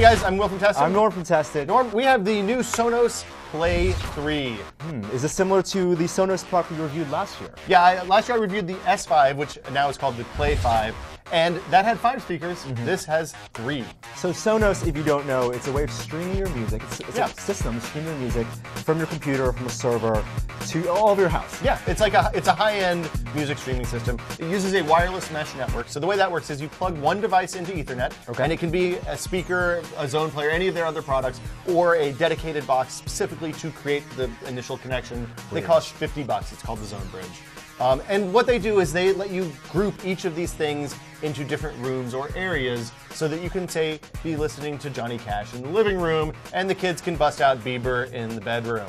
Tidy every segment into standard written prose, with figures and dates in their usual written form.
guys, I'm Will from Tested. I'm Norm from Tested. Norm, we have the new Sonos Play3. Is this similar to the Sonos product we reviewed last year? Yeah, last year I reviewed the S5, which now is called the Play5, and that had 5 speakers. This has 3. So Sonos, if you don't know, it's a way of streaming your music. It's a system streaming your music from your computer, from a server, to all of your house. Yeah, it's a high-end music streaming system. It uses a wireless mesh network. So the way that works is you plug one device into Ethernet, and it can be a speaker, a zone player, any of their other products, or a dedicated box specifically to create the initial connection. They cost $50. It's called the Zone Bridge. And what they do is they let you group each of these things into different rooms or areas so that you can, say, be listening to Johnny Cash in the living room and the kids can bust out Bieber in the bedroom.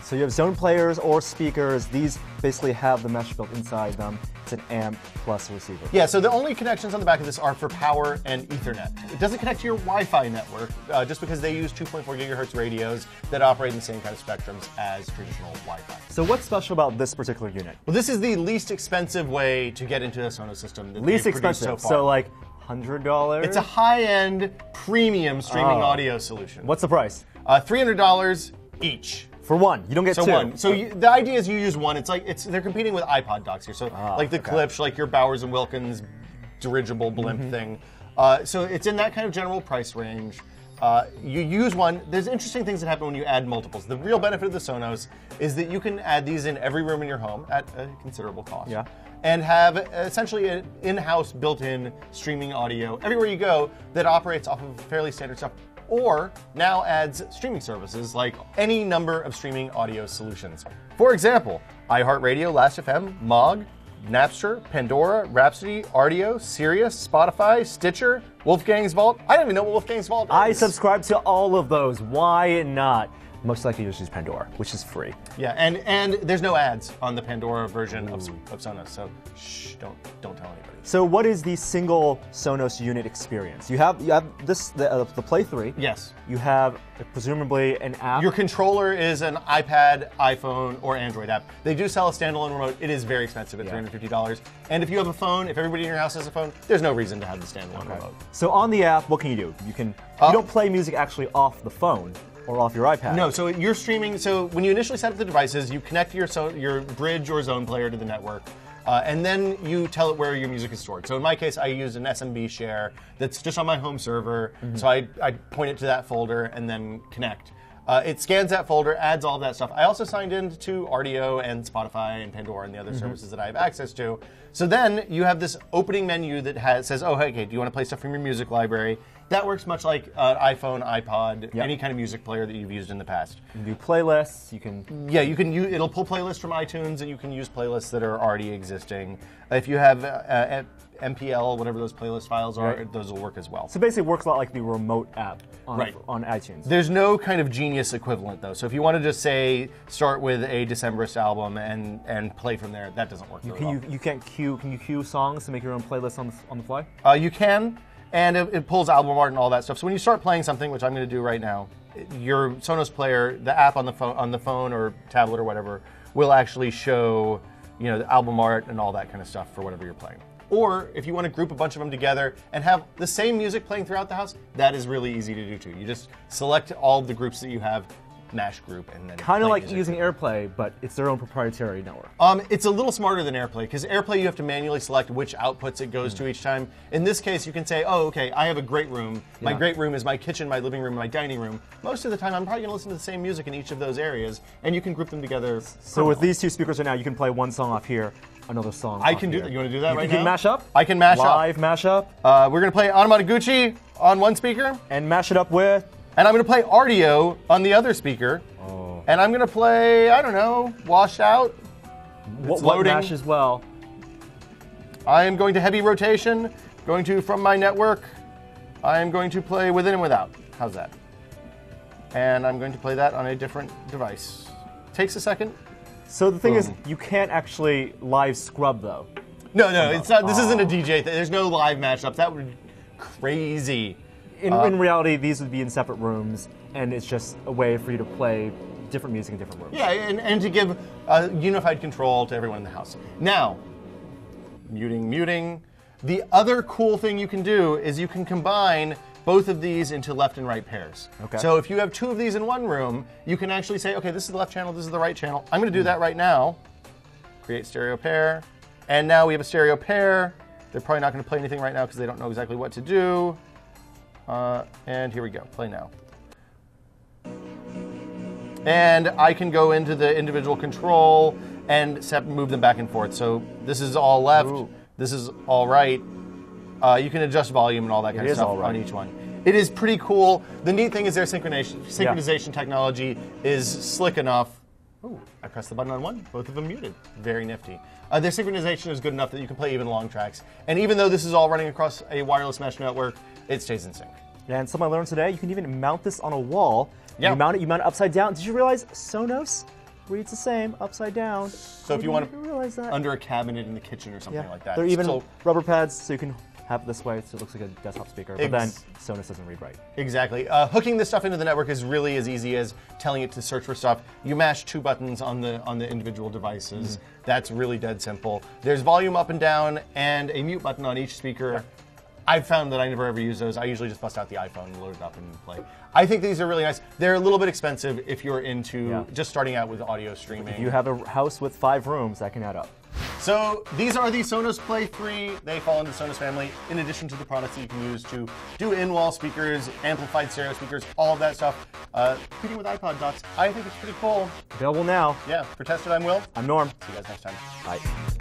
So you have zone players or speakers. These basically have the mesh built inside them. It's an amp plus receiver. Yeah, so the only connections on the back of this are for power and Ethernet. It doesn't connect to your Wi-Fi network just because they use 2.4 gigahertz radios that operate in the same kind of spectrums as traditional Wi-Fi. So what's special about this particular unit? Well, this is the least expensive way to get into the Sonos system that Least they've produced expensive, so far. so like $100? It's a high-end premium streaming audio solution. What's the price? $300 each. For one, you don't get two. One. So the idea is you use one. They're competing with iPod docks here. So like the Klipsch, like your Bowers and Wilkins dirigible blimp thing. So it's in that kind of general price range. You use one. There's interesting things that happen when you add multiples. The real benefit of the Sonos is that you can add these in every room in your home at a considerable cost. Yeah. And have essentially an in-house built-in streaming audio everywhere you go that operates off of fairly standard stuff. Or now adds streaming services like any number of streaming audio solutions. For example, iHeartRadio, Last.fm, Mog, Napster, Pandora, Rhapsody, Rdio, Sirius, Spotify, Stitcher, Wolfgang's Vault. I don't even know what Wolfgang's Vault is. I subscribe to all of those. Why not? Most likely you'll use Pandora, which is free. Yeah, and there's no ads on the Pandora version of Sonos, so shh, don't tell anybody. So what is the single Sonos unit experience? You have this the Play3. Yes. You have presumably an app. Your controller is an iPad, iPhone, or Android app. They do sell a standalone remote. It is very expensive at $350. And if you have a phone, if everybody in your house has a phone, there's no reason to have the standalone remote. So on the app, what can you do? You don't play music actually off the phone or off your iPad. No, so you're streaming. So when you initially set up the devices, you connect your Bridge or Zone player to the network. And then you tell it where your music is stored. So in my case, I use an SMB share that's just on my home server. So I point it to that folder and then connect. It scans that folder, adds all of that stuff. I also signed in to Rdio and Spotify and Pandora and the other services that I have access to. So then you have this opening menu that says, oh, hey, do you want to play stuff from your music library? That works much like iPhone, iPod, any kind of music player that you've used in the past. You can do playlists. You can. Yeah, you can use. It'll pull playlists from iTunes, and you can use playlists that are already existing. If you have MPL, whatever those playlist files are, those will work as well. So basically, it works a lot like the remote app on iTunes. There's no kind of genius equivalent though. So if you want to just say start with a Decemberist album and play from there, that doesn't work. You can't queue. Can you queue songs to make your own playlist on the fly? You can. And it pulls album art and all that stuff. So when you start playing something, which I'm going to do right now, your Sonos player, the app on the phone or tablet or whatever, will actually show, the album art and all that kind of stuff for whatever you're playing. Or if you want to group a bunch of them together and have the same music playing throughout the house, that is really easy to do too. You just select all the groups that you have, mash group, and then kind of like using AirPlay, but it's their own proprietary network. It's a little smarter than AirPlay because AirPlay you have to manually select which outputs it goes to each time. In this case, you can say, oh, okay, I have a great room. My great room is my kitchen, my living room, my dining room. Most of the time, I'm probably going to listen to the same music in each of those areas, and you can group them together. So with these two speakers right now, you can play one song off here, another song. I can do that. You want to do that right now? You can mash up. I can mash up. Live mash up. We're going to play Anamanaguchi on one speaker, and mash it up with. And I'm going to play Rdio on the other speaker. And I'm going to play, I don't know, Washed Out. What mash as well? I am going to heavy rotation, going to From My Network. I am going to play Within and Without. How's that? And I'm going to play that on a different device. Takes a second. So the thing is, you can't actually live scrub though. No, it's not. This isn't a DJ thing. There's no live mashups. That would be crazy. In reality, these would be in separate rooms, and it's just a way for you to play different music in different rooms. Yeah, and to give unified control to everyone in the house. Now, muting. The other cool thing you can do is you can combine both of these into left and right pairs. Okay. So if you have 2 of these in one room, you can actually say, okay, this is the left channel, this is the right channel. I'm going to do that right now. Create stereo pair. And now we have a stereo pair. They're probably not going to play anything right now because they don't know exactly what to do. And here we go. Play now. And I can go into the individual control and move them back and forth. So this is all left. Ooh. This is all right. You can adjust volume and all that kind of stuff on each one. It is pretty cool. The neat thing is their synchronization technology is slick enough. Ooh, I pressed the button on one, both of them muted. Very nifty. Their synchronization is good enough that you can play even long tracks. And even though this is all running across a wireless mesh network, it stays in sync. Yeah, and something I learned today, you can even mount this on a wall. Yeah. You mount it upside down. Did you realize Sonos reads the same upside down? So if you want to realize that under a cabinet in the kitchen or something like that. There are even rubber pads so you can have it this way so it looks like a desktop speaker, but then Sonus doesn't read right. Exactly. Hooking this stuff into the network is really as easy as telling it to search for stuff. You mash 2 buttons on the individual devices. That's really dead simple. There's volume up and down and a mute button on each speaker. Yeah. I've found that I never ever use those. I usually just bust out the iPhone and load it up and play. I think these are really nice. They're a little bit expensive if you're into just starting out with audio streaming. If you have a house with 5 rooms, that can add up. So these are the Sonos Play3. They fall into the Sonus family, in addition to the products that you can use to do in-wall speakers, amplified stereo speakers, all of that stuff. Competing with iPod docks, I think it's pretty cool. Available now. Yeah. For Tested, I'm Will. I'm Norm. See you guys next time. Bye.